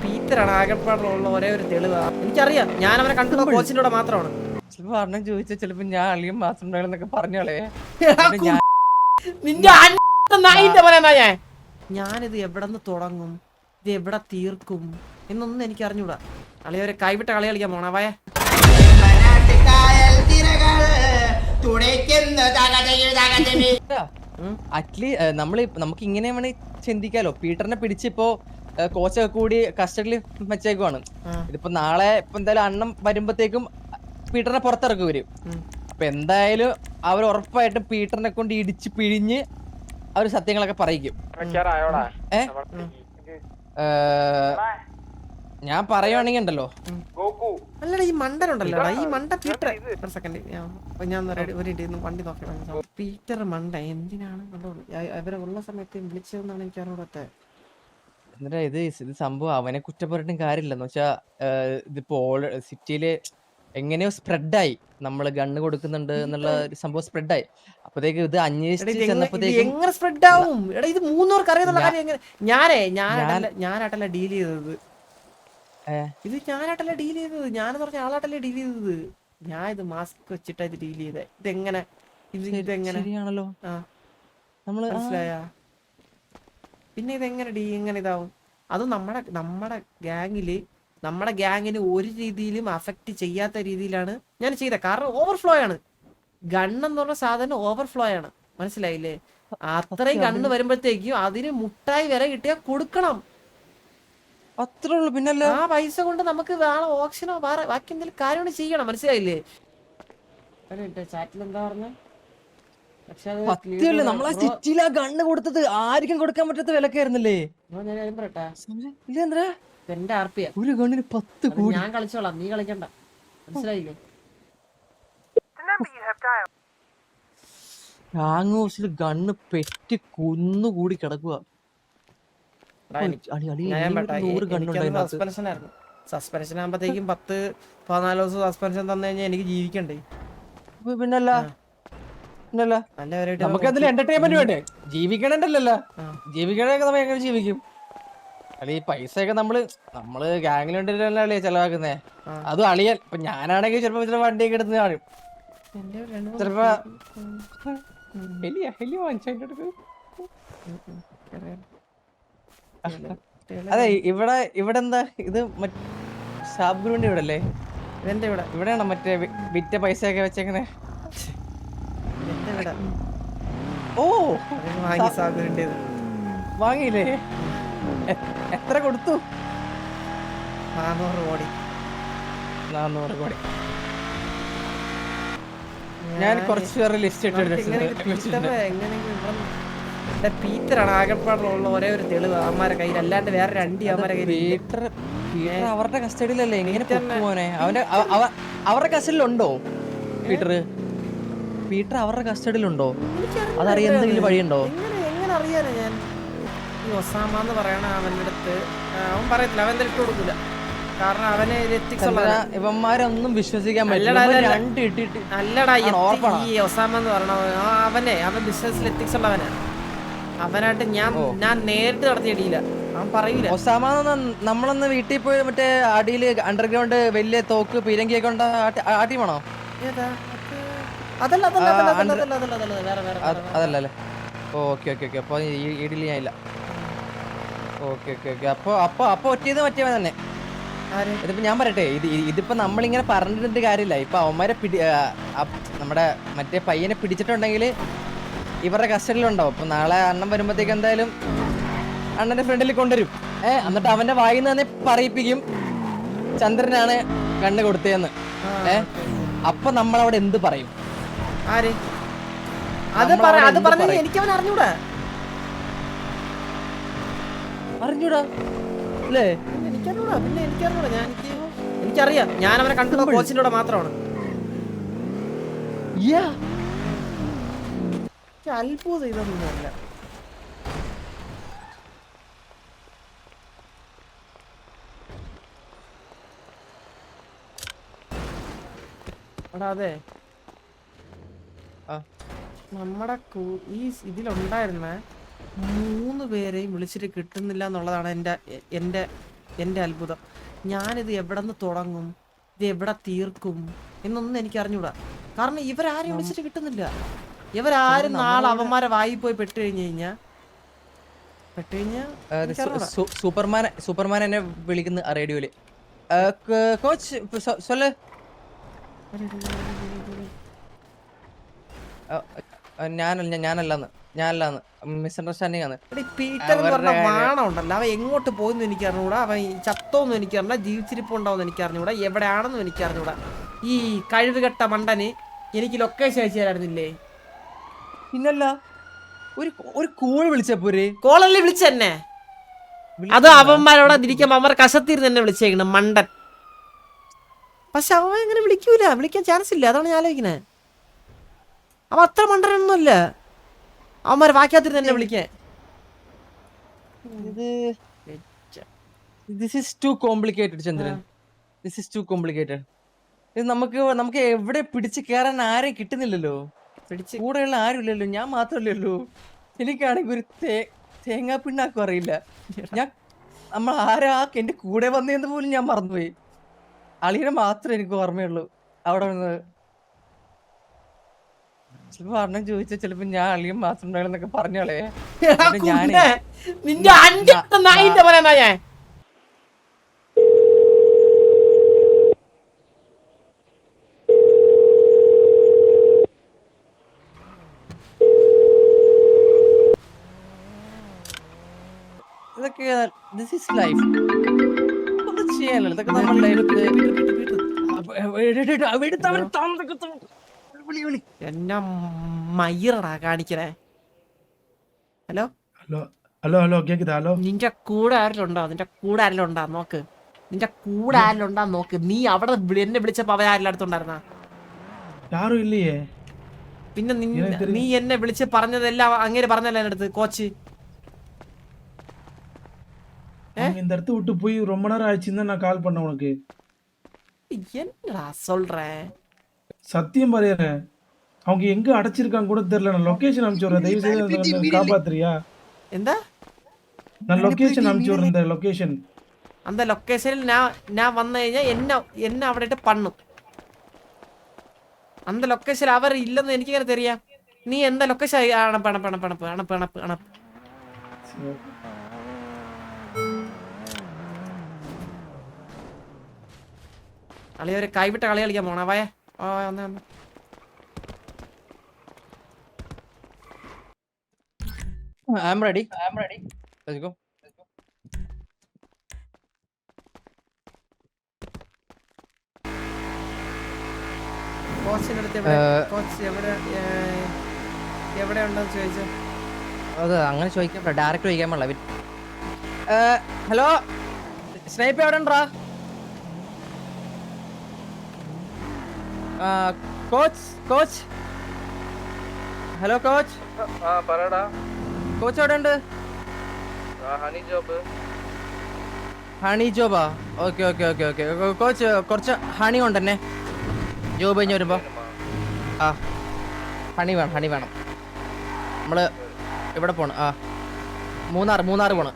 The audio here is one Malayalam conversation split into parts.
പീറ്ററാണ് ആകെപ്പാടുള്ള ഒരേ ഒരു തെളിവ്. എനിക്കറിയാം, ഞാൻ അവനെ കണ്ടുള്ള കോച്ചിന്റെ കൂടെ മാത്രമാണ്. ചിലപ്പോ അണ്ണൻ ചോദിച്ചാൽ ചിലപ്പോ ഞാൻ അളിയൻ മാത്രം ഉണ്ടായിരുന്നൊക്കെ പറഞ്ഞോളേ. ഞാനിത് എവിടെ നിന്ന് തുടങ്ങും, ഇത് എവിടെ തീർക്കും എന്നൊന്നും എനിക്ക് അറിഞ്ഞൂടാ. അളിയവരെ കൈവിട്ട കളി കളിക്കാൻ പോണ വയ. നമുക്ക് ഇങ്ങനെ വേണേ ചിന്തിക്കാലോ. പീറ്ററിനെ പിടിച്ചിപ്പോ കോച്ചൊക്കെ കൂടി കസ്റ്റഡിയിൽ വെച്ചേക്കുവാണ്. ഇതിപ്പോ നാളെ ഇപ്പൊ എന്തായാലും അണ്ണം വരുമ്പത്തേക്കും പീറ്ററിനെ പുറത്തിറക്കും വരും. അപ്പൊ എന്തായാലും അവർ ഉറപ്പായിട്ടും പീറ്ററിനെ കൊണ്ട് ഇടിച്ച് പിഴിഞ്ഞ് അവര് സത്യങ്ങളൊക്കെ പറയിക്കും. ഞാൻ പറയുവാണെങ്കിൽ ഉണ്ടല്ലോ, അല്ലടാ ഈ മണ്ടനുണ്ടല്ലോ, ഈ മണ്ട പീറ്റർ. ഒരു സെക്കൻഡ് ഞാൻ വണ്ടി നോക്കണം. പീറ്റർ മണ്ട എന്തിനാണ് അവരെ ഉള്ള സമയത്ത് വിളിച്ചതെന്നാണ് എനിക്ക് അറിഞ്ഞൂടത്തെ. എന്നിട്ട് ഇത് സംഭവം അവനെ കുറ്റപ്പെട്ടിട്ടും കാര്യമില്ലെന്ന് വെച്ചാ ഇതിപ്പോ സിറ്റിയില് എങ്ങനെയോ സ്പ്രെഡായി, നമ്മള് ഗണ്ണ് കൊടുക്കുന്നുണ്ട് എന്നുള്ള ഒരു സംഭവം സ്പ്രെഡായി. അപ്പത്തേക്ക് ഇത് അന്വേഷിച്ച് ചെന്നപ്പോഴത്തേക്കും എങ്ങനെ സ്പ്രെഡ് ആവും? എടാ ഇത് 3 പേർക്ക് അറിയാന്നുള്ള കാര്യം എങ്ങനെ? ഞാനായിട്ടല്ല ഡീൽ ചെയ്തത്. ഇത് ഞാനായിട്ടല്ല ഡീൽ ചെയ്തത്, ഞാനെന്ന് പറഞ്ഞ ആളായിട്ടല്ലേ ഡീൽ ചെയ്തത്. ഞാൻ ഇത് മാസ്ക് വെച്ചിട്ടാ ഇത് ഡീൽ ചെയ്തേ. ഇതെങ്ങനെ ശരിയാണല്ലോ മനസ്സിലായ? പിന്നെ ഇതെങ്ങനെ ഇതാവും? അത് നമ്മുടെ ഗ്യാങ്ങിന് ഒരു രീതിയിലും അഫക്റ്റ് ചെയ്യാത്ത രീതിയിലാണ് ഞാൻ ചെയ്തത്. കാരണം ഓവർഫ്ലോ ആണ്. ഗണ്ണെന്ന് പറഞ്ഞ സാധനം ഓവർഫ്ലോ ആണ്, മനസ്സിലായില്ലേ? അത്രയും ഗണ്ണ് വരുമ്പോഴത്തേക്കും അതിന് മുട്ടായി വരെ കിട്ടിയാൽ കൊടുക്കണം. അത്രേ ഉള്ളൂ. പിന്നല്ല ആ പൈസ കൊണ്ട് നമുക്ക് വേറെ ഓപ്ഷനോ ബാക്കി എന്തെങ്കിലും കാര്യങ്ങൾ ചെയ്യണം, മനസ്സിലായില്ലേ? ചാറ്റിൽ എന്താ പറഞ്ഞ? സത്യമല്ലേ, നമ്മളാ സിറ്റിയിലാ ഗണ്ണ് കൊടുത്തത് ആർക്കും കൊടുക്കാൻ പറ്റാത്ത വിലക്കായിരുന്നല്ലേ? എന്റെ ആർപ്പിയാ ഒരു ഗണ്ണിന് 10 കോടി. ഞാൻ കളിച്ചോളാം, നീ കളിക്കണ്ട, മനസ്സിലായില്ലേ? ഹാങ് ഹൗസിൽ ഗണ്ണ് പെറ്റി കുന്നുകൂടി കിടക്കുക. സസ്പെൻഷൻ ആകുമ്പോഴത്തേക്കും 10-14 ദിവസം സസ്പെൻഷൻ തന്നു കഴിഞ്ഞാൽ എനിക്ക് ജീവിക്കണ്ടേ? പിന്നല്ല നമുക്ക് അതിൽ എന്റർടൈൻമെന്റ് വേണ്ടേ? ജീവിക്കണല്ലോ, ജീവിക്കണൊക്കെ നമ്മൾ എങ്ങനെ ജീവിക്കും? അല്ലെ ഈ പൈസയൊക്കെ നമ്മള് ഗാങ്ങിലുണ്ടല്ലേ ചെലവാക്കുന്നേ. അതും അളിയൻ. ഇപ്പൊ ഞാനാണെങ്കിൽ ചിലപ്പോ വണ്ടിയൊക്കെ എടുത്ത് കാണും. ചിലപ്പോ അതെ. ഇവിടെ എന്താ ഇത്? ഷാബ് ഗ്രൂണ്ട് ഇവിടെ അല്ലേ? ഇവിടെയാണോ മറ്റേ വിറ്റ പൈസയൊക്കെ വെച്ചേക്കണേ? ഓ വാങ്ങിയില്ലേ? എത്ര കൊടുത്തു? 400 കോടി. 400 കോടി. ഞാൻ കുറച്ച് പേരെ ലിസ്റ്റ് പീറ്ററാണ് ആകെപ്പാടുള്ള ഒരേ ഒരു തെളിവ് അവന്മാരെ കയ്യിൽ, അല്ലാണ്ട് വേറെ 2 അവന്മാരെ കയ്യിൽ. പീറ്റർ അവരുടെ കസ്റ്റഡിയിലല്ലേ? എങ്ങനെ പോനെ? അവരുടെ കസ്റ്റഡിയിലുണ്ടോ പീറ്റർ അവരുടെ കസ്റ്റഡിയിലുണ്ടോ? അതറിയാൻ എന്തെങ്കിലും വഴിയുണ്ടോ? എങ്ങനെ അറിയാനാ ഞാൻ? ഈ ഒസാമ എന്ന് പറയണ അവന്റെ അടുത്ത് അവൻ പറയത്തില്ല, അവൻ ഇട്ട് കൊടുക്കില്ല. കാരണം അവന് ഇവന്മാരൊന്നും വിശ്വസിക്കാൻ പറ്റില്ല. അല്ലടാ, ഈ ഒസാമ എന്ന് പറയണ അവൻ ബിസിനസ്സിൽ എത്തിക്സ് ഉള്ളവനാ. അവനായിട്ട് ഞാൻ നേരിട്ട് നടത്തിയിടിയില്ല, അവൻ പറയൂല. ഒസാമ നമ്മളൊന്ന് വീട്ടിൽ പോയി മറ്റേ അടിയില് അണ്ടർഗ്രൗണ്ട് വലിയ തോക്ക് പീരങ്കിയൊക്കെ കൊണ്ട് ആട്ടി വേണോ? അതല്ലേ? ഓക്കെ. അപ്പൊ ഈ ഡീൽ ഞാനില്ല. ഓക്കെ. അപ്പൊ ഒറ്റയത് മറ്റേ തന്നെ. ഇതിപ്പോ ഞാൻ പറയട്ടെ, ഇതിപ്പോ നമ്മളിങ്ങനെ പറഞ്ഞിട്ട് കാര്യമില്ല. ഇപ്പൊ അവന്മാരെ നമ്മുടെ മറ്റേ പയ്യനെ പിടിച്ചിട്ടുണ്ടെങ്കിൽ ഇവരുടെ കസ്റ്റഡിയിലുണ്ടാവും. അപ്പൊ നാളെ അണ്ണൻ വരുമ്പോഴത്തേക്ക് എന്തായാലും അണ്ണന്റെ ഫ്രണ്ടിൽ കൊണ്ടുവരും. എന്നിട്ട് അവന്റെ വായിന്ന് തന്നെ പറയിപ്പിക്കും ചന്ദ്രനാണ് കണ്ണ് കൊടുത്തതെന്ന്. അപ്പൊ നമ്മളവിടെ എന്ത് പറയും? അറിഞ്ഞൂടാ അല്ലേ? എനിക്കറിയാം, ഞാൻ അവനെ കണ്ടുള്ള കോച്ചിന്റെ കൂടെ മാത്രമാണ്. അത്ഭുതം ഇതൊന്നുമല്ല. അതെ, നമ്മുടെ ഈ ഇതിലുണ്ടായിരുന്ന 3 പേരെയും വിളിച്ചിട്ട് കിട്ടുന്നില്ല എന്നുള്ളതാണ് എന്റെ എൻ്റെ അത്ഭുതം. ഞാനിത് എവിടെ നിന്ന് തുടങ്ങും, ഇത് എവിടെ തീർക്കും എന്നൊന്നും എനിക്ക് അറിഞ്ഞൂടാ. കാരണം ഇവരാരും വിളിച്ചിട്ട് കിട്ടുന്നില്ല. ഇവരാരും നാളെ അവന്മാരെ വായി പോയി പെട്ട് കഴിഞ്ഞാ സൂപ്പർമാൻ എന്നെ വിളിക്കുന്ന റേഡിയോയില്. കോച്ച് സൊല്ല്. ഞാനല്ലാന്ന് മിസ്അണ്ടർസ്റ്റാൻഡിങ് ആണ്. പീറ്റർ എന്ന് പറഞ്ഞ വാണം ഉണ്ടല്ലോ, അവൻ എങ്ങോട്ട് പോയെന്ന് എനിക്ക് അറിഞ്ഞൂടാ. അവൻ ചത്തോന്നും എനിക്ക് അറിഞ്ഞൂടാ, ജീവിച്ചിരിപ്പുണ്ടാവുമെന്ന് എനിക്ക് അറിഞ്ഞൂടാ, എവിടെയാണെന്നും എനിക്ക് അറിഞ്ഞൂടാ. ഈ കഴിവുകെട്ട മണ്ടന് എനിക്ക് ലൊക്കേഷൻ അയച്ചു തരായിരുന്നില്ലേ? പിന്നല്ല, ഒരു കോൾ വിളിച്ചപ്പോര് കോളല്ലേ വിളിച്ചെന്നെ. അത് അവന്മാരോടെ ഇരിക്കുമ്പോ അവന്മാർ കശത്തിരുന്ന് എന്നെ വിളിച്ചേക്കണം മണ്ടൻ. പക്ഷെ അവൻ എങ്ങനെ വിളിക്കൂല, വിളിക്കാൻ ചാൻസ് ഇല്ല. അതാണ് ഞാൻ ആലോചിക്കുന്നത്. അവൻ അത്ര മണ്ടനൊന്നുമല്ല. അവന്മാരെ വാക്കാത്തിരുന്ന് എന്നെ വിളിക്കാൻ. This is too complicated Chandran. This is too complicated. ഇത് നമുക്ക് എവിടെ പിടിച്ച് കയറാൻ ആരെയും കിട്ടുന്നില്ലല്ലോ. കൂടെയുള്ള ആരും ഇല്ലല്ലോ, ഞാൻ മാത്രമല്ലല്ലോ. എനിക്കാണെങ്കിൽ ഒരു തേങ്ങാ പിണ്ണാക്കും അറിയില്ല. നമ്മൾ ആരാ എന്റെ കൂടെ വന്നതെന്ന് പോലും ഞാൻ മറന്നുപോയി. അളിയനെ മാത്രമേ എനിക്ക് ഓർമ്മയുള്ളൂ അവിടെ വന്നത്. ചിലപ്പോ അണ്ണൻ ചോദിച്ചാൽ ചിലപ്പോ ഞാൻ അളിയൻ മാത്രം ഉണ്ടായിരുന്നൊക്കെ പറഞ്ഞോളേ. നിന്റെ അഞ്ചത്തെ നായിന്റെ പറയാനാ ഞാൻ. ഇതൊക്കെ ദിസ് ഈസ് ലൈഫ്. ഒന്നും ചെയ്യാനല്ലോ, ഇതൊക്കെ നമ്മുടെ ലൈഫില്. എന്നാ മയിറടാ കാണിക്കണേ. ഹലോ ഹലോ ഹലോ ഹലോ കേക്കുതാ? ഹലോ, നിന്റെ കൂടെ ആരെങ്കിലും ഉണ്ടോ? നിന്റെ കൂടെ ആരെങ്കിലും ഉണ്ടാ നോക്ക്. നിന്റെ കൂടെ ആരെങ്കിലും ഉണ്ടാ നോക്ക്. നീ അവിടെ എന്നെ വിളിച്ചപ്പോ അവ ആരെല്ലാം അടുത്തുണ്ടായിരുന്ന? യാരും ഇല്ലയേ. പിന്നെ നീ എന്നെ വിളിച്ച് പറഞ്ഞതെല്ലാം അങ്ങനെ പറഞ്ഞല്ലേ എന്റെ അടുത്ത് കോച്ച്? இந்த இடத்த விட்டு போய் ரொம்ப நேரம் ஆயிடுச்சுன்னு நான் கால் பண்ணேன் உனக்கு. என்னடா சொல்றேன்? சத்தியம் பாருறேன், அவங்க எங்க அடைச்சிருக்காங்க கூட தெரியல. நான் லொகேஷன் அனுப்பிச்சு விடுறேன், தயவு செய்து காப்பாத்துறியா? എന്താ? நான் லொகேஷன் அனுப்பிச்சு விடுறேன், இந்த லொகேஷன். அந்த ലൊക്കേഷനിൽ ഞാൻ വന്നു കഴിഞ്ഞാൽ എന്നെ അവിടെ ഇട്ട് പണ്ണും. அந்த ലൊക്കേഷനിൽ അവർ ഇല്ലെന്ന് എനിക്കെങ്ങനെ தெரியும்? നീ എന്താ ലൊക്കേഷൻ അണപ്പ്. കളി ഒരു കൈവിട്ട കളി കളിക്കാൻ പോണ വായ. വന്നേ. I'm ready. Let's go. കോച്ചിന്റെ അടുത്ത് കോച്ച് എവിടെ ഉണ്ടെന്ന് ചോദിച്ചോ? അത് അങ്ങനെ ചോദിക്കാൻ ഡയറക്റ്റ് ചോദിക്കാൻ പാടില്ല. ഹലോ സ്നൈപ്പ് എവിടെ ഉണ്ടാ? Coach hello coach. കോച്ച് എവിടെ ഉണ്ട്? ഹണി ജോബാ? ഓക്കെ. കോച്ച് കുറച്ച് ഹണി ഉണ്ടെന്നെ ജോബ് കഴിഞ്ഞ് വരുമ്പോ. ഹണി വേണം. നമ്മള് ഇവിടെ പോണ്. മൂന്നാർ പോണ്.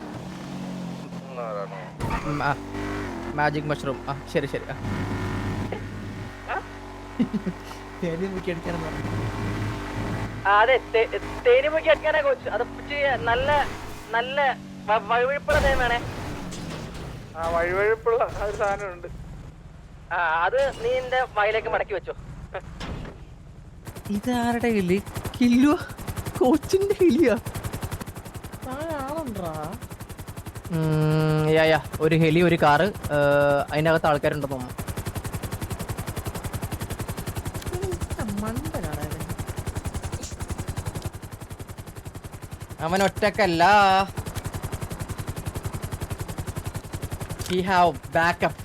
Magic mushroom. ശരി. അതെ, തേനിമുക്കി അടിക്കാനാ കോച്ച്. അത് നല്ല വഴുവഴുപ്പുള്ള തേൻ വേണേ. വഴുവഴുപ്പുള്ള ഒരു സാധനം ഉണ്ട്. അത് നീ എന്റെ വായിലേക്ക് മടക്കി വെച്ചോ. ഇതാരുടെ കില്ലി? കില്ലു കോച്ചിന്റെ കില്ലിയാ? ഒരു ഹെലി, ഒരു കാറ്, അതിനകത്ത് ആൾക്കാരുണ്ടെന്ന് തോന്നുന്നു. അവൻ ഒറ്റക്കല്ല. He have backup.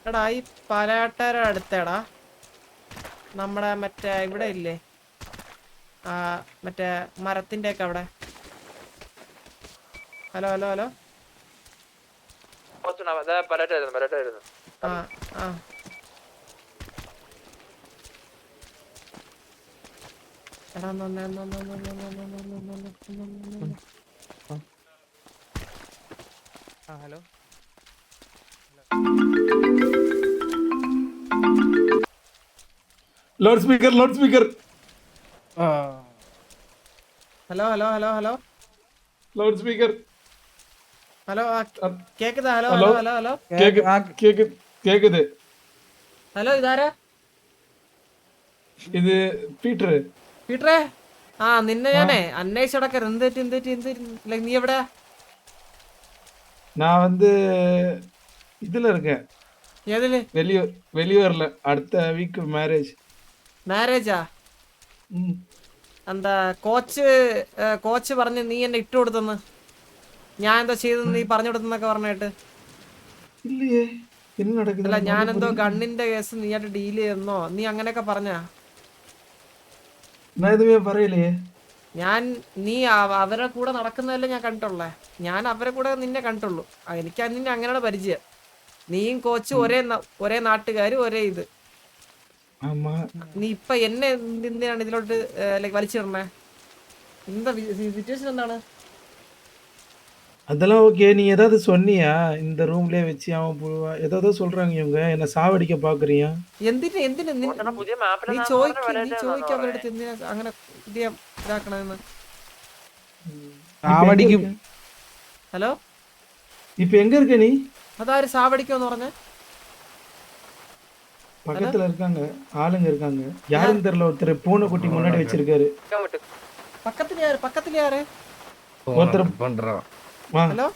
എടാ ഈ പലാട്ടര അടുത്തേടാ നമ്മുടെ മറ്റേ ഇവിടെ ഇല്ലേ, മറ്റേ മരത്തിന്റെ ഒക്കെ അവിടെ. ഹലോ പലട്ടായിരുന്നു. എടാ hello loud speaker hello hello hello hello loud speaker hello കേക്കുതാ? Hello hello hello hello hello കേக்குது ഹലോ, ഇതാരാ? ഇത് പീറ്റർ. പീറ്ററേ, ആ നിന്നെ ഞാനേ അന്വേഷിച്ചടക്കരുത്. എന്ത് നീ എവിടെ? நான் வந்து இதுல இருக்கேன், ഏതില്? வெளியூர்ல. அடுத்த வீக் மேரேஜ். മാരേജാ? എന്താ കോച്ച് പറഞ്ഞ് നീ എന്നെ ഇട്ട് കൊടുത്തെന്ന്, ഞാൻ എന്താ ചെയ്തെന്ന് നീ പറഞ്ഞു കൊടുത്തെന്നൊക്കെ പറഞ്ഞിട്ട്. இல்லையே, என்ன நடக்குது? അല്ല, ഞാനെന്തോ ഗണ്ണിന്റെ കേസ് നീയായിട്ട് ഡീൽ ചെയ്യുന്നോ നീ അങ്ങനെയൊക്കെ പറഞ്ഞാ? நான் எதுவுமே പറയலையே. നീ അവരെ കൂടെ നടക്കുന്നതല്ലേ ഞാൻ കണ്ടിട്ടുള്ളേ. ഞാൻ അവരെ കൂടെ നിന്നെ കണ്ടിട്ടുള്ളൂ. എനിക്ക് നിന്നെ അങ്ങനെയാണ് പരിചയം. നീയും കോച്ചും ഒരേ നാട്ടുകാര്, ഒരേ ഇത്. ஆமா, നീ ഇപ്പൊ എന്നെ എന്തിനാണ് ഇതിലോട്ട് വലിച്ചിടണേ? എന്താ സിറ്റുവേഷൻ എന്താണ്? அதெல்லாம் ஓகே. நீ ஏதாவது சொன்னியா? இந்த ரூம்லயே வச்சு அவன் ஏதாவது சொல்றாங்க இவங்க, என்ன சாவடிக்க பாக்குறியா? എന്തിന് നീ ചോദിക്കും അവരുടെ അടുത്ത് എന്തിനാ അങ്ങനെ ഇതാക്കണെന്ന്. சாவடிக்கும். ഹലോ, இப்ப எங்க இருக்க நீ? അതാര് സാവടിക്കുമെന്ന് പറഞ്ഞ? பக்கத்துல இருக்காங்க, ஆளுங்க இருக்காங்க. யாருன்னு தெரியல. ஒருத்தர் பூனை குட்டி முன்னாடி வச்சிருக்காரு. പക്കത്തില് ആര്? ஒருத்தர் பண்றோம். ഹലോ,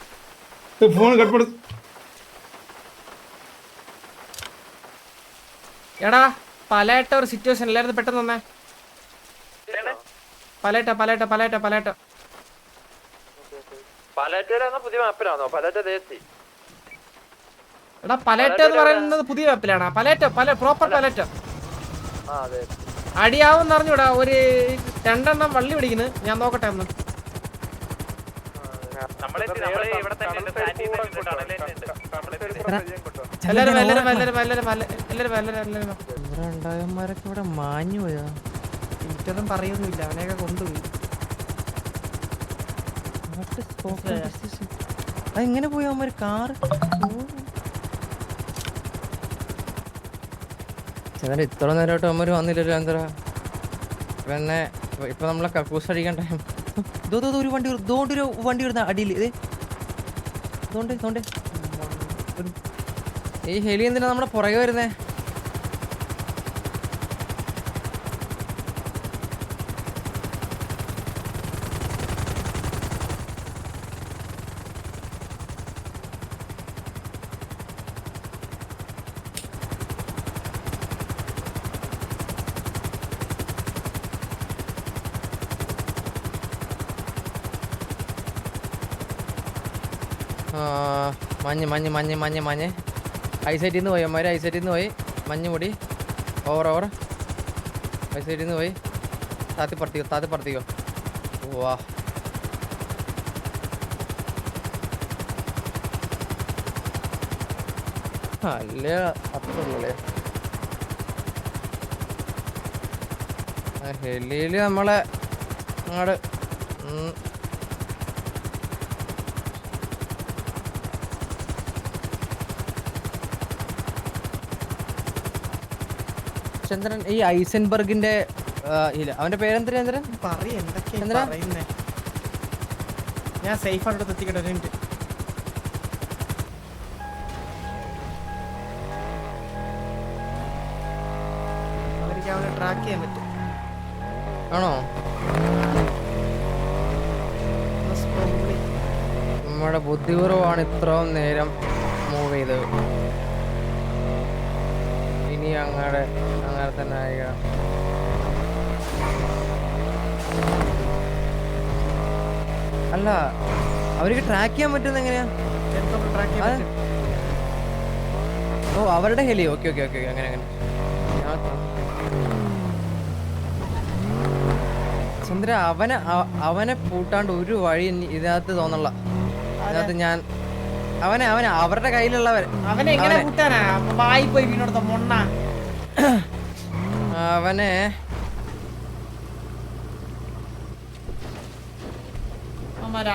போன் கட் பண்ணு. എടാ പലയിട്ട ഒരു സിറ്റുവേഷൻ എല്ലാരും പെട്ടെന്ന് വന്നേ. പലയിട്ട പുതിയ മാപ്പിലാണോ? പലറ്റ ദേശി. എടാ പലയിട്ട എന്ന് പറയുന്നത് പുതിയ മാപ്പിലാണോ? പ്രോപ്പർ പലയിട്ട അടിയാവും അറിഞ്ഞൂടാ. ഒരു 2 എണ്ണം വള്ളി പിടിക്കുന്നു. ഞാൻ നോക്കട്ടെ ഒന്ന്. ഉണ്ടായവന്മാരൊക്കെ ഇവിടെ മാഞ്ഞു പോയാ. ഇതൊന്നും പറയൊന്നുമില്ല, അവനെയൊക്കെ കൊണ്ടുപോയി. അതെങ്ങനെ പോയി അവന്മാര്? കാറ് ഇത്ര നേരമായിട്ട് അവന്മാര് വന്നില്ലല്ലോ. എന്താ പിന്നെ ഇപ്പൊ നമ്മളെ കക്കൂസ് അടിക്കാൻ ടൈം. ഒരു വണ്ടി വരുന്ന അടിയിൽ. ഈ ഹെലി എന്തിനാ നമ്മുടെ പുറകെ വരുന്നേ? മഞ്ഞ് ഐസൈറ്റിൽ നിന്ന് പോയി അമ്മമാര്. ഐസൈറ്റിൽ നിന്ന് പോയി. മഞ്ഞ് മുടി ഓവർ ഐസൈറ്റിൽ നിന്ന് പോയി. താത്തിപ്പറത്തിക്കോ. വാ, അല്ലേ അത്രല്ലേ ഹെലിയില് നമ്മളെ അങ്ങോട്ട് ചന്ദ്രൻ. ഈ ഐസൻബർഗിന്റെ ഇല്ല, അവന്റെ പേരെന്താ ചന്ദ്രൻ? പറയുന്നേ. ഞാൻ സേഫ് ആയിട്ട് എത്തിക്കട്ടെ. ഒരു മിനിറ്റ്. അവർക്ക് അവനെ ട്രാക്ക് ചെയ്യാൻ പറ്റും. ആണോ? നമ്മുടെ ബുദ്ധിപൂർവമാണ് ഇത്രയും നേരം മൂവ് ചെയ്തത്. ഇനി അങ്ങനെ തന്നെ ആയിരിക്കണം. അല്ല, അവർക്ക് ട്രാക്ക് ചെയ്യാൻ പറ്റുന്ന എങ്ങനെയാ? ഓ, അവരുടെ ഹെലി. ഓക്കെ അങ്ങനെ ചന്ദ്ര, അവനെ പൂട്ടാണ്ട് ഒരു വഴി ഇതിനകത്ത് തോന്നല്ല. ഇതിനകത്ത് ഞാൻ അവനെ അവരുടെ കയ്യിലുള്ളവർ അവനെ എങ്ങനെ കൂട്ടാനാ? വായി പോയി വീണോടത്ത മൊണ്ണ. അവനെ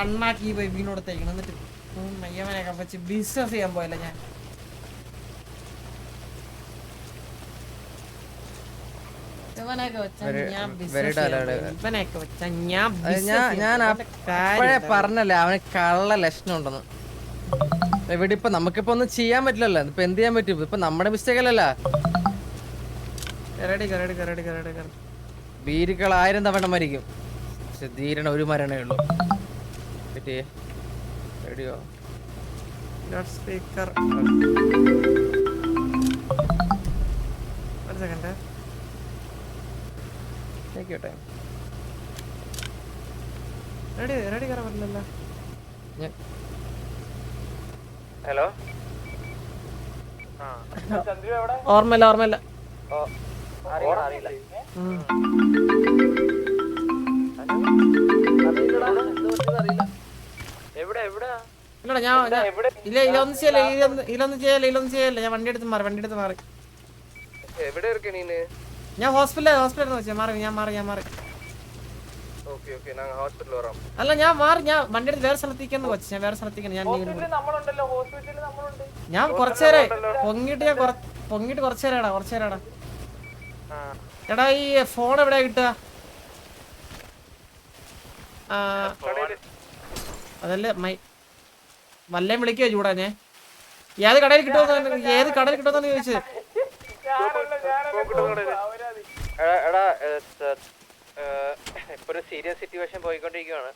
അണ്ണാക്കി പോയി വീണോടത്തേക്കണം. എന്നിട്ട് മയ്യവനെയൊക്കെ വെച്ച് ബിസിനസ് ചെയ്യാൻ പോയല്ല ഞാൻ. ഇവനെയൊക്കെ വെച്ചാ ഞാൻ business ചെയ്യാൻ പോയി. ഇവനെയൊക്കെ വെച്ചാ ഞാൻ business ഞാൻ ചെയ്യാൻ അപ്പഴേ പറഞ്ഞല്ലേ അവന് കള്ള ലക്ഷണം ഉണ്ടെന്ന്. ഇവിടെ ഇപ്പൊ നമുക്കിപ്പോ ഒന്നും ചെയ്യാൻ പറ്റില്ലല്ലോ. ഇപ്പൊ എന്ത് ചെയ്യാൻ പറ്റും? ഇപ്പൊ നമ്മുടെ മിസ്റ്റേക്ക് അല്ലല്ലോ. ബീരുക്കൾ 1000 തവണ മരിക്കും, പക്ഷെ ധീരന ഒരു മരണേ ഉള്ളൂ. റേഡിയോ സ്പീക്കർ ഒരു സെക്കൻഡ് റെഡി കയറാൻ പറ്റില്ലല്ലോ. ഹലോ, ഓർമ്മയില്ല ഇല്ലടാ ഞാൻ ഇല്ല ഇതൊന്നും ചെയ്യല്ല ഞാൻ വണ്ടി എടുത്ത് മാറി ഞാൻ ഹോസ്പിറ്റലിൽ വെച്ചാ മാറി അല്ല ഞാൻ വണ്ടി എടുത്ത് വേറെ സ്ഥലത്തേക്കാന്ന് വെച്ചു. ഞാൻ വേറെ സ്ഥലത്തേക്കാണ് ഞാൻ കുറച്ചേരെ പൊങ്ങിട്ട് കുറച്ചേരാടാ എടാ ഈ ഫോൺ എവിടെയാ കിട്ടുക? അതല്ലേ വല്ലേം വിളിക്കുക ചൂടാഞ്ഞേ. ഏത് കടയിൽ കിട്ടുമെന്നാണ് ചോദിച്ചത്. ഇപ്പൊ സീരിയസ് സിറ്റുവേഷൻ പോയിക്കൊണ്ടിരിക്കുകയാണ്.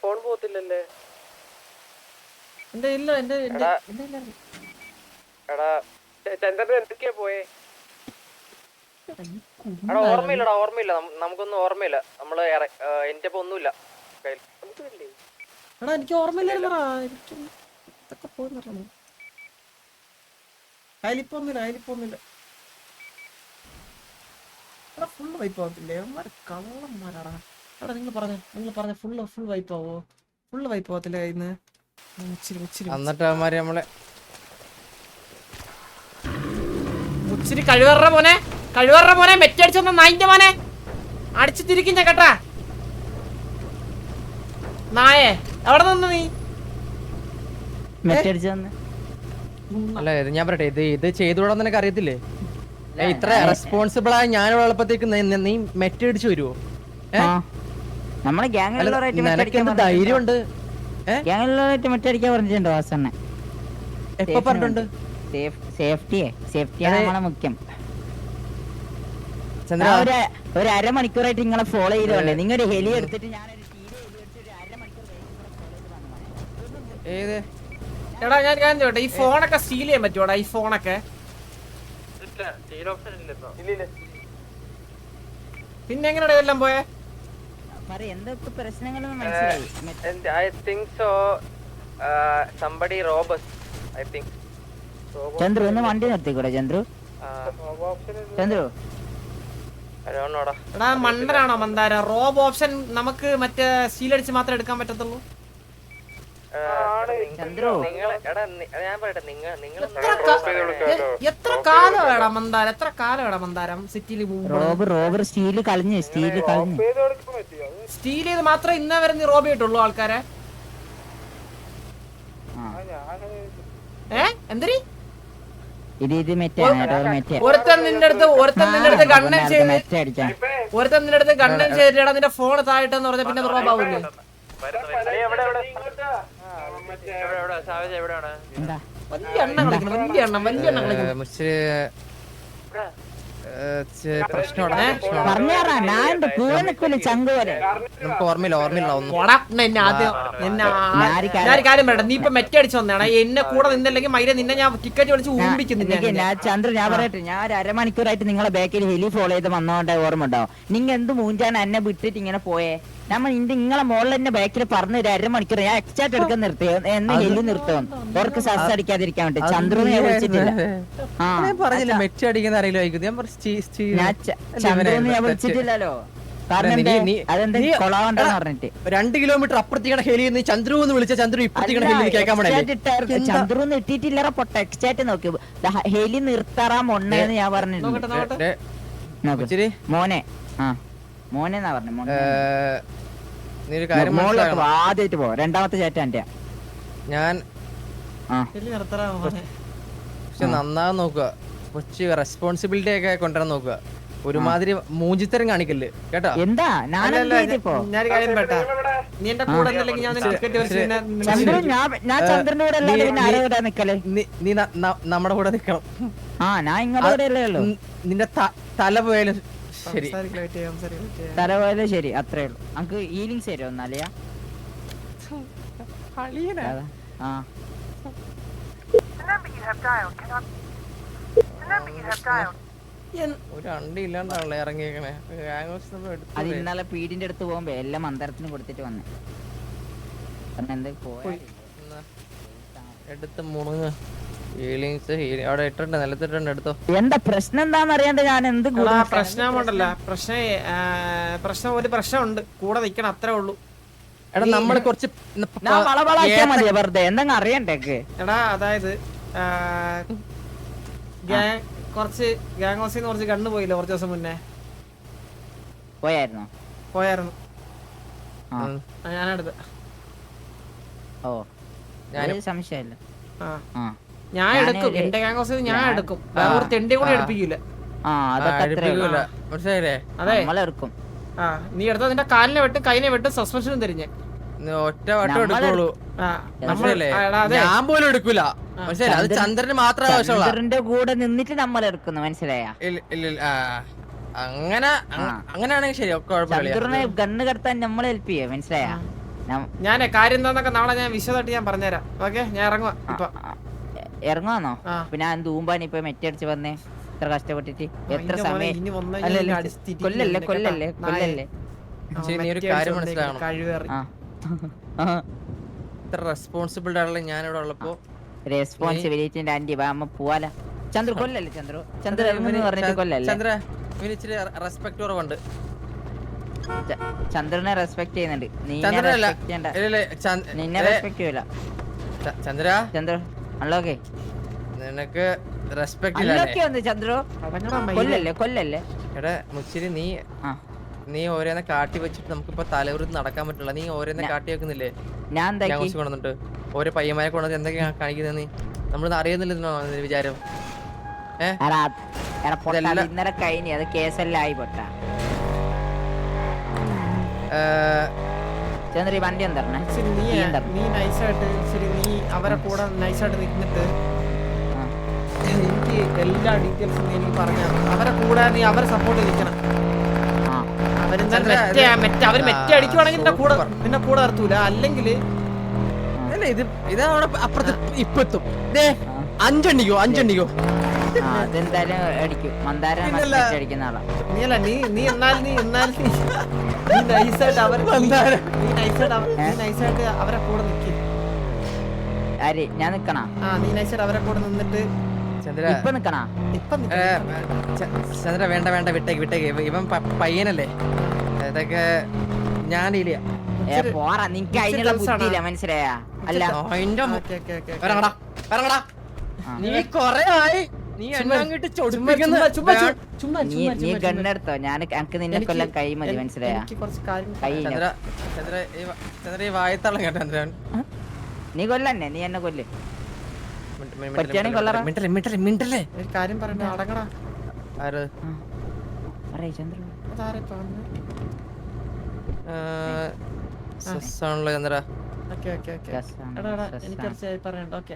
ഫോൺ പോത്തില്ലല്ലേ? എന്തൊക്കെയാ പോയേ? ഓർമ്മയില്ല, നമുക്കൊന്നും ഓർമ്മയില്ല. നമ്മള് എന്റെ ഒന്നുമില്ല. എനിക്ക് ഓർമ്മയില്ലായിരുന്നടാ. അതിലിപ്പൊന്നുമില്ല. Full wipe ആവത്തില്ലേ? കള്ളന്മാരാടാ. എടാ നിങ്ങൾ പറഞ്ഞ ഫുൾ വൈപ്പ് ആവോ? ഫുള്ള് വൈപ്പ് ആവത്തില്ലേ ഇന്ന്? എന്നിട്ട് അവന്മാര് നമ്മളെ മുച്ചിരി കഴിവറ മോനെ മെറ്റടിച്ചൊന്ന നായിന്റെ മോനെ അടിച്ചു തിരിക്കും ഞാൻ കേട്ടാ. നായേ എവിടെ നിന്ന് നീ? അല്ല ഞാൻ പറയട്ടെ, ഇത് ചെയ്തുകൂടാ നിനക്ക് അറിയത്തില്ലേ? ഇത്ര റെസ്പോൺസിബിൾ ആയ ഞാനുള്ളപ്പോഴത്തേക്ക് നീ മെറ്റടിച്ചു വരുവോ? നമ്മളെ ധൈര്യമുണ്ട്. മെറ്റടിക്കാൻ പറഞ്ഞിട്ടുണ്ടോ വാസണ്ണ? എപ്പോ പറഞ്ഞിട്ടുണ്ട്? സേഫ്റ്റിയാണ് നമ്മളെ മുഖ്യം. ഒരു അരമണിക്കൂറായിട്ട് നിങ്ങളെ ഫോളോ ചെയ്തോണ്ടേ. നിങ്ങളൊരു ഹെലി എടുത്തിട്ട് ഞാനൊരു എടാ ഞാൻ ചോട്ടെ, ഈ ഫോണൊക്കെ സ്റ്റീൽ ചെയ്യാൻ പറ്റുമോടാ? ഈ ഫോണൊക്കെ പിന്നെ എങ്ങനെയാ ഇതെല്ലാം പോയെ? എന്തൊക്കെ പ്രശ്നങ്ങളൊന്നും മനസ്സിലായി. ചന്ദ്രു ഒന്ന് വണ്ടി നിർത്തിക്കൂടെ? ചന്ദ്രു എടാ മണ്ടനാണോ മന്ദാര? റോബ് ഓപ്ഷൻ നമുക്ക് മറ്റേ സ്റ്റീൽ അടിച്ച് മാത്രമേ എടുക്കാൻ പറ്റത്തുള്ളൂ. എത്ര കാലം മന്ദാരം സിറ്റിയിൽ സ്റ്റീൽ ചെയ്ത് മാത്രമേ ഇന്നേ വരെ നീ റോബ് ചെയ്തിട്ടുള്ളൂ ആൾക്കാരെ? എന്തരി ഒരുത്തൻ നിന്റെ അടുത്ത് ഗണ്ണൻ ചെയ്തിട്ടാ നിന്റെ ഫോൺ താഴെട്ടെന്ന് പറഞ്ഞ പിന്നെ റോബ് ആവൂലേ? വലിയ എണ്ണം കളിക്കണം. പ്രശ്നമാണ് പറഞ്ഞാറാ ഞാൻ എന്റെ കൂടെ നിൽക്കൂല ചങ്ക് പോലെ. നമുക്ക് ഓർമ്മയില്ല ഒന്നും പോടാ, എന്നെ ആദ്യം ഞാനൊരു കാര്യം പറയട്ടെ, നീ ഇപ്പൊ മെറ്റ അടിച്ചു വന്നേണ എന്നെ കൂടെ നിന്നല്ലെങ്കിൽ മൈര നിന്നെ ഞാൻ ടിക്കറ്റ് വിളിച്ച് ഊമ്പിക്കുന്നു. ഞാൻ ചന്ദ്രൻ ഞാൻ പറയട്ടെ, ഞാൻ ഒരു അരമണിക്കൂറായിട്ട് നിങ്ങളെ ബാക്കിൽ ഹെലി ഫോളോ ചെയ്ത് വന്നോണ്ട് ഓർമ്മ ഉണ്ടാവും. നിങ്ങ എന്ത് മൂഞ്ചാൻ എന്നെ വിട്ടിട്ട് ഇങ്ങനെ പോയേ? നമ്മൾ നിങ്ങളെ മോളിൽ എന്നെ ബാക്കിൽ പറഞ്ഞ ഒരു അരമണിക്കൂർ ഞാൻ എക്സ്റ്റാറ്റ് എടുക്കാൻ നിർത്തി എന്ന് ഹെലി നിർത്തും ഓർക്ക് സസ് അടിക്കാതിരിക്കാൻ വേണ്ടി. ചന്ദ്രനെ ഞാൻ വിളിച്ചിട്ടില്ല. പറഞ്ഞില്ല മെച്ച അടിക്കുന്ന അറിയില്ല. ചന്ദ്രനെ ഞാൻ വിളിച്ചിട്ടില്ലല്ലോ. കാരണം അതെന്താ കൊളാവണ്ടെന്ന് പറഞ്ഞിട്ട് 2 കിലോമീറ്റർ അപ്പുറത്തേക്കാണ് ഹെലി ചന്ദ്രു എന്ന് വിളിച്ച ചന്ദ്രു ഇപ്പുറത്തേക്കാണ് കേൾക്കാൻ. ചന്ദ്രന്ന് ഇട്ടിട്ടില്ലറ പൊട്ട എക്സ്റ്റാറ്റ് നോക്കി ഹെലി നിർത്താറാ മൊണ്ണേന്ന് ഞാൻ പറഞ്ഞിട്ടുണ്ട്. മോനെ മോനെന്നാ പറഞ്ഞു. ആദ്യമായിട്ട് പോ, രണ്ടാമത്തെ ചാറ്റ് എന്റെ. ഞാൻ പക്ഷെ നന്നാന്ന് നോക്കുക, കുറച്ച് റെസ്പോൺസിബിലിറ്റി ഒക്കെ കൊണ്ടുവരാൻ നോക്കുക. ഒരുമാതിരി മൂഞ്ചിത്തരം കാണിക്കല് കേട്ടോ. എന്താ ഞാനിപ്പോ ഞാൻ കാര്യം പെട്ടാ, നീ എന്റെ കൂടെ നിന്നില്ലെങ്കിൽ ഞാൻ ടിക്കറ്റ് ഞാൻ ചന്ദ്രന്റെ കൂടെ അല്ലാതെ പിന്നെ ആരോടാ നിക്കല്? നീ നമ്മുടെ കൂടെ നിക്കണം. ഞാൻ ഇങ്ങളുടെ ഉള്ളൂ. നിന്റെ തല പോയാലും ശരി, തല പോയാലും ശരി, അത്രേ ഉള്ളൂ. നമുക്ക് ഹീലിങ്സ് തരുമോ ഒന്നല്ലയാ? ഒരു അണ്ടി ഇല്ലാണ്ടാണല്ലോ ഇറങ്ങിയേക്കണേ. അത് ഇന്നലെ പീഡിന്റെ അടുത്ത് പോകുമ്പോ എല്ലാം മന്ദരത്തിന് കൊടുത്തിട്ട് വന്നേ. എടുത്ത് മുണുങ്ങ അവിടെ ഇട്ടുണ്ട്, നിലത്തിട്ടുണ്ട്, എടുത്തോ. എന്താ പ്രശ്നം എന്താന്ന് അറിയാണ്ട് ഞാൻ എന്ത് പ്രശ്നമുണ്ടല്ലോ. പ്രശ്നം ഒരു പ്രശ്നമുണ്ട്, കൂടെ നിക്കണം, അത്രേ ഉള്ളൂ. എടാ നമ്മള് കുറച്ച് വെറുതെ എന്തെങ്കിലും അറിയണ്ടേക്ക്. എടാ അതായത് കുറച്ച് ഗ്യാങ് ഹൗസിന്ന് കുറച്ച് കണ്ണു പോയില്ല കുറച്ച് ദിവസം മുന്നേ. പോയായിരുന്നു. ഞാനെടുത്ത്. ഓ സംശയമില്ല. ഞാൻ എടുക്കും, എന്റെ ഗ്യാങ് ഹൗസിൽ ഞാൻ എടുക്കും. വേറെ തെണ്ടി കൂടെ എടുപ്പിക്കൂല. അതെ നീ എടുത്ത നിന്റെ കാലിനെ വെട്ടും കൈനെ വെട്ടും സസ്പെൻഷനും തരും. ഒറ്റ വട്ടം എടുക്കുള്ളൂ. ഞാൻ പോലും എടുക്കൂല. അത് ചന്ദ്രന് മാത്രമേ ആവശ്യമുള്ള. ചന്ദ്രന്റെ കൂടെ നിന്നിട്ട് നമ്മൾ എടുക്കുന്നു, മനസ്സിലായ? അങ്ങനെയാണെങ്കിൽ ശരി, ചന്ദ്രനെ ഗണ്ണ് കടത്താൻ നമ്മൾ ഹെൽപ്പ് ചെയ്യാം, മനസ്സിലായ? ഞാനേ കാര്യം എന്താന്നൊക്കെ നാളെ ഞാൻ വിശദമായിട്ട് ഞാൻ പറഞ്ഞുതരാം. ഓക്കെ, ഞാൻ ഇറങ്ങുവാ. ഇറങ്ങുവാന്നോ? പിന്നെ ഞാൻ തൂമ്പാൻ ഇപ്പൊ മെറ്റടിച്ച് വന്നേ, ഇത്ര കഷ്ടപ്പെട്ടിട്ട് എത്ര സമയം. കൊല്ലല്ലേ കൊല്ലല്ലേ കൊല്ലല്ലേ. നീ ഒരു കാര്യം മനസ്സിലാക്കണം, ഇത്ര റെസ്പോൺസിബിൾ ആണല്ലോ ഞാനിവിടെ ഉള്ളപ്പോ. റെസ്പോൺസിബിലിറ്റിന്റെ ആന്റി അമ്മ പോവാല. ചന്ദ്ര കൊല്ലല്ലേ? ചന്ദ്ര പറഞ്ഞിട്ട് കൊല്ലല്ലേ? ചന്ദ്ര ഇച്ചിരി റെസ്പെക്ട് കുറവുണ്ട്. ചന്ദ്രനെ റെസ്പെക്ട് ചെയ്യുന്നുണ്ട്. നിന്നെ റെസ്പെക്ട് ചെയ്യൂല. ചന്ദ്ര അൺലോക്കെ നിനക്ക് റെസ്പെക്ട് ഇല്ല. ചന്ദ്ര കൊല്ലല്ലേ കൊല്ലല്ലേ. എടാ മുച്ചിരി, നീ ഓരോന്നെ കാട്ടി വെച്ചിട്ട് നമുക്കിപ്പോ തലവൃത്തി നടക്കാൻ പറ്റില്ല. നീ ഓരോന്നെ കാട്ടി വെക്കുന്നില്ലേ? ഞാൻ കൊണ്ടിട്ട് ഓരോ പയ്യന്മാരെ കൊണ്ടു എന്തൊക്കെയാ കാണിക്കുന്നത്? നീ നമ്മളൊന്നും അറിയുന്നില്ലെന്നോ വിചാരം? ഇന്നലെ കഴിഞ്ഞ അത് കേസെല്ലായി പൊട്ട. ചന്ദ്ര വണ്ടി എന്താ നീ നൈസായിട്ട് ശരി, നീ അവരെ കൂടെ നൈസായിട്ട് നിന്നിട്ട് എനിക്ക് എല്ലാ ഡീറ്റെയിൽസും നീ എനിക്ക് പറഞ്ഞു. അവരെ കൂടെ നീ അവരെ സപ്പോർട്ട് ചെയ്യിക്കണം. അവര് മെറ്റ അടിക്കുവാണെങ്കിൽ നിന്നെ കൂടെ നിർത്തൂല. അല്ലെങ്കിൽ അപ്പുറത്ത് ഇപ്പെത്തും. 5 അണ്ടിക്കോ അതെന്തായാലും അടിക്കും. മന്ദാരം അടിക്കുന്ന ആളാ നീ നൈസായിട്ട് അവരെ കൂടെ നിൽക്കും. ആര്? ഞാൻ നിക്കണ? നീ നൈസായിട്ട് അവരെ കൂടെ നിന്നിട്ട് ഇപ്പൊ നിക്കണ? ചന്ദ്ര വേണ്ട വിട്ടേക്ക്. ഇവൻ പയ്യനല്ലേ, ഇതൊക്കെ ഞാനില്ല. പോറാ, നിനക്ക് അതിനുള്ള ബുദ്ധിയില്ല, മനസ്സിലായ? അല്ല നീ കൊറേ ആയി നീ നീ ഗണ്ണെടുത്തോ. ഞാൻ എനിക്ക് നിന്നെ കൊല്ലം കൈ മതി, മനസ്സിലായ? ചന്ദ്ര ഈ വായത്തള്ളം കേട്ടോ ചന്ദ്രൻ. നീ കൊല്ലന്നെ, നീ എന്നെ കൊല്ല്. കാര്യം പറയണ്ട, അടങ്ങടാ. ചന്ദ്ര എനിക്ക് പറയണ്ട. ഓക്കെ